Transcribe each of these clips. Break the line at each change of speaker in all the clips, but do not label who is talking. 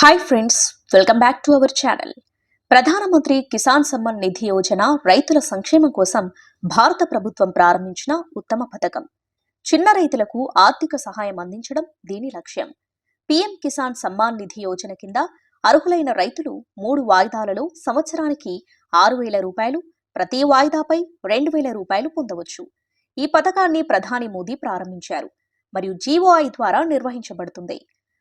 Hi friends, welcome back to our channel. ప్రధానమంత్రి కిసాన్ సమ్మాన్ నిధి యోజన రైతుల సంక్షేమం కోసం భారత ప్రభుత్వం ప్రారంభించిన ఉత్తమ పథకం. చిన్న రైతులకు ఆర్థిక సహాయం అందించడం దీని లక్ష్యం. పీఎం కిసాన్ సమ్మాన్ నిధి యోజన కింద అర్హులైన రైతులు 3 వాయిదాలలో సంవత్సరానికి 6,000 రూపాయలు, ప్రతి వాయిదాపై 2,000 రూపాయలు పొందవచ్చు. ఈ పథకాన్ని ప్రధాని మోదీ ప్రారంభించారు మరియు జీఓఐ ద్వారా నిర్వహించబడుతుంది.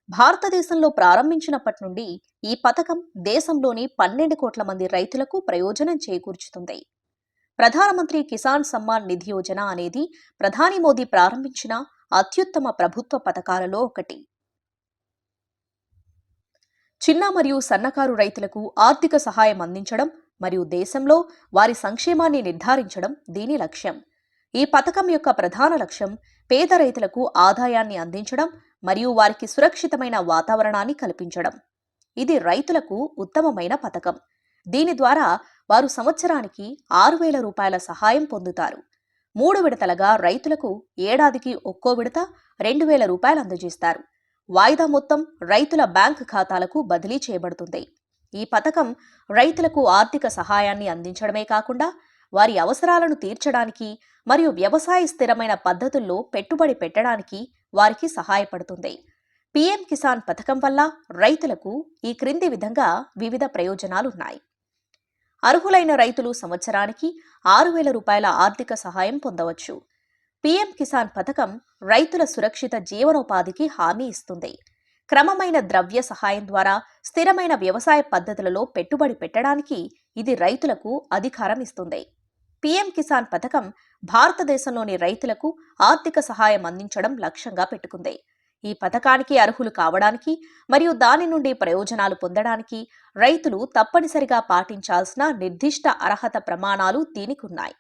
భారతదేశంలో ప్రారంభించినప్పటి నుండి ఈ పథకం దేశంలోని 12 కోట్ల మంది రైతులకు ప్రయోజనం చేకూర్చుతుంది. ప్రధానమంత్రి కిసాన్ సమ్మాన్ నిధి యోజన అనేది ప్రధాని మోదీ ప్రారంభించిన అత్యుత్తమ ప్రభుత్వ పథకాలలో ఒకటి. చిన్న మరియు సన్నకారు రైతులకు ఆర్థిక సహాయం అందించడం మరియు దేశంలో వారి సంక్షేమాన్ని నిర్ధారించడం దీని లక్ష్యం. ఈ పథకం యొక్క ప్రధాన లక్ష్యం పేద రైతులకు ఆదాయాన్ని అందించడం మరియు వారికి సురక్షితమైన వాతావరణాన్ని కల్పించడం. ఇది రైతులకు ఉత్తమమైన పథకం. దీని ద్వారా వారు సంవత్సరానికి 6,000 రూపాయల సహాయం పొందుతారు. 3 విడతలుగా రైతులకు ఏడాదికి ఒక్కో విడత 2,000 రూపాయలు అందజేస్తారు. వాయిదా మొత్తం రైతుల బ్యాంక్ ఖాతాలకు బదిలీ చేయబడుతుంది. ఈ పథకం రైతులకు ఆర్థిక సహాయాన్ని అందించడమే కాకుండా వారి అవసరాలను తీర్చడానికి మరియు వ్యవసాయ స్థిరమైన పద్ధతుల్లో పెట్టుబడి పెట్టడానికి వారికి సహాయపడుతుంది. పీఎం కిసాన్ పథకం వల్ల రైతులకు ఈ క్రింది విధంగా వివిధ ప్రయోజనాలున్నాయి. అర్హులైన రైతులు సంవత్సరానికి 6,000 రూపాయల ఆర్థిక సహాయం పొందవచ్చు. పీఎం కిసాన్ పథకం రైతుల సురక్షిత జీవనోపాధికి హామీ ఇస్తుంది. క్రమమైన ద్రవ్య సహాయం ద్వారా స్థిరమైన వ్యవసాయ పద్ధతులలో పెట్టుబడి పెట్టడానికి ఇది రైతులకు అధికారం ఇస్తుంది. పీఎం కిసాన్ పథకం భారతదేశంలోని రైతులకు ఆర్థిక సహాయం అందించడం లక్ష్యంగా పెట్టుకుంది. ఈ పథకానికి అర్హులు కావడానికి మరియు దాని నుండి ప్రయోజనాలు పొందడానికి రైతులు తప్పనిసరిగా పాటించాల్సిన నిర్దిష్ట అర్హత ప్రమాణాలు దీనికున్నాయి.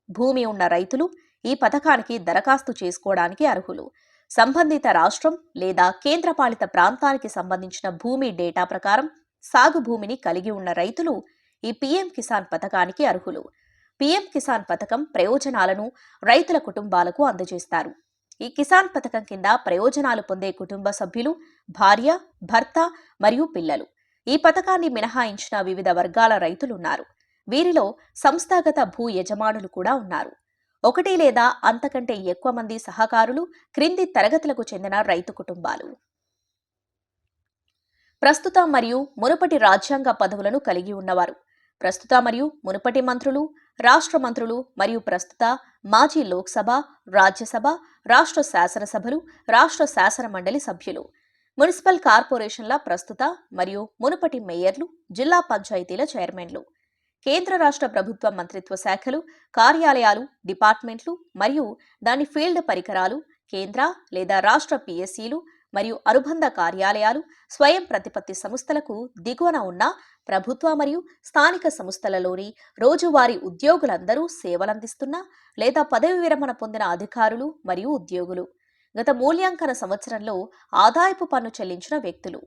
భూమి ఉన్న రైతులు ఈ పథకానికి దరఖాస్తు చేసుకోవడానికి అర్హులు. సంబంధిత రాష్ట్రం లేదా కేంద్రపాలిత ప్రాంతానికి సంబంధించిన భూమి డేటా ప్రకారం సాగు భూమిని కలిగి ఉన్న రైతులు ఈ పీఎం కిసాన్ పథకానికి అర్హులు. పీఎం కిసాన్ పథకం ప్రయోజనాలను రైతుల కుటుంబాలకు అందజేస్తారు. ఈ కిసాన్ పథకం కింద ప్రయోజనాలు పొందే కుటుంబ సభ్యులు భార్య, భర్త మరియు పిల్లలు. ఈ పథకాన్ని మినహాయించిన వివిధ వర్గాల రైతులున్నారు. వీరిలో సంస్థాగత భూ యజమానులు కూడా ఉన్నారు. 1 లేదా అంతకంటే ఎక్కువ మంది సహకారులు, క్రింది తరగతులకు చెందిన రైతు కుటుంబాలు. ప్రస్తుత మరియు మునుపటి రాజ్యాంగ పదవులను కలిగి ఉన్నవారు. ప్రస్తుత మరియు మునుపటి మంత్రులు, రాష్ట్ర మంత్రులు మరియు ప్రస్తుత మాజీ లోక్సభ, రాజ్యసభ, రాష్ట్ర శాసనసభలు, రాష్ట్ర శాసన మండలి సభ్యులు. మున్సిపల్ కార్పొరేషన్ల ప్రస్తుత మరియు మునుపటి మేయర్లు, జిల్లా పంచాయతీల చైర్మన్లు. కేంద్ర రాష్ట్ర ప్రభుత్వ మంత్రిత్వ శాఖలు, కార్యాలయాలు, డిపార్ట్మెంట్లు మరియు దాని ఫీల్డ్ పరికరాలు, కేంద్ర లేదా రాష్ట్ర పిఎస్సీలు మరియు అనుబంధ కార్యాలయాలు, స్వయం ప్రతిపత్తి సంస్థలకు దిగువన ఉన్న ప్రభుత్వ మరియు స్థానిక సంస్థలలోని రోజువారీ ఉద్యోగులందరూ సేవలందిస్తున్న లేదా పదవి విరమణ పొందిన అధికారులు మరియు ఉద్యోగులు. గత మూల్యాంకన సంవత్సరంలో ఆదాయపు పన్ను చెల్లించిన వ్యక్తులు.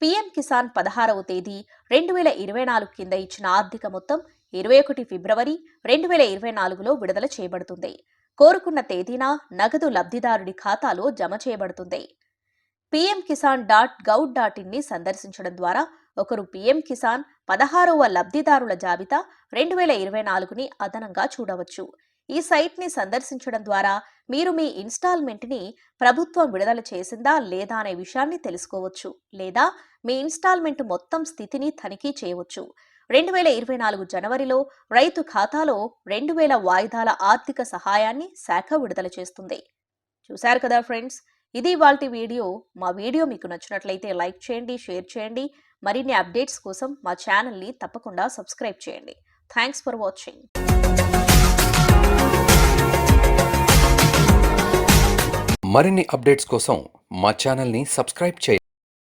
పీఎం కిసాన్ 16వ తేదీ 2024 కింద ఇచ్చిన ఆర్థిక మొత్తం 21 ఫిబ్రవరి 2024లో విడుదల చేయబడుతుంది. కోరుకున్న తేదీన నగదు లబ్ధిదారుడి ఖాతాలో జమ చేయబడుతుంది. pmkisan.gov.in ని సందర్శించడం ద్వారా ఒకరు పీఎం కిసాన్ 16వ లబ్ధిదారుల జాబితా 2024ని అదనంగా చూడవచ్చు. ఈ సైట్ని సందర్శించడం ద్వారా మీరు మీ ఇన్స్టాల్మెంట్ని ప్రభుత్వం విడుదల చేసిందా లేదా అనే విషయాన్ని తెలుసుకోవచ్చు లేదా మీ ఇన్స్టాల్మెంట్ మొత్తం స్థితిని తనిఖీ చేయవచ్చు. 2024 జనవరిలో రైతు ఖాతాలో 2,000 వాయిదాల ఆర్థిక సహాయాన్ని శాఖ విడుదల చేస్తుంది. చూశారు కదా ఫ్రెండ్స్, ఇది ఇవాల్టి వీడియో. మా వీడియో మీకు నచ్చినట్లయితే లైక్ చేయండి, షేర్ చేయండి. మరిన్ని అప్డేట్స్ కోసం మా ఛానల్ని తప్పకుండా సబ్స్క్రైబ్ చేయండి. Thanks for watching.
మరిన్ని అప్డేట్స్ కోసం మా ఛానల్ని సబ్స్క్రైబ్ చేయండి.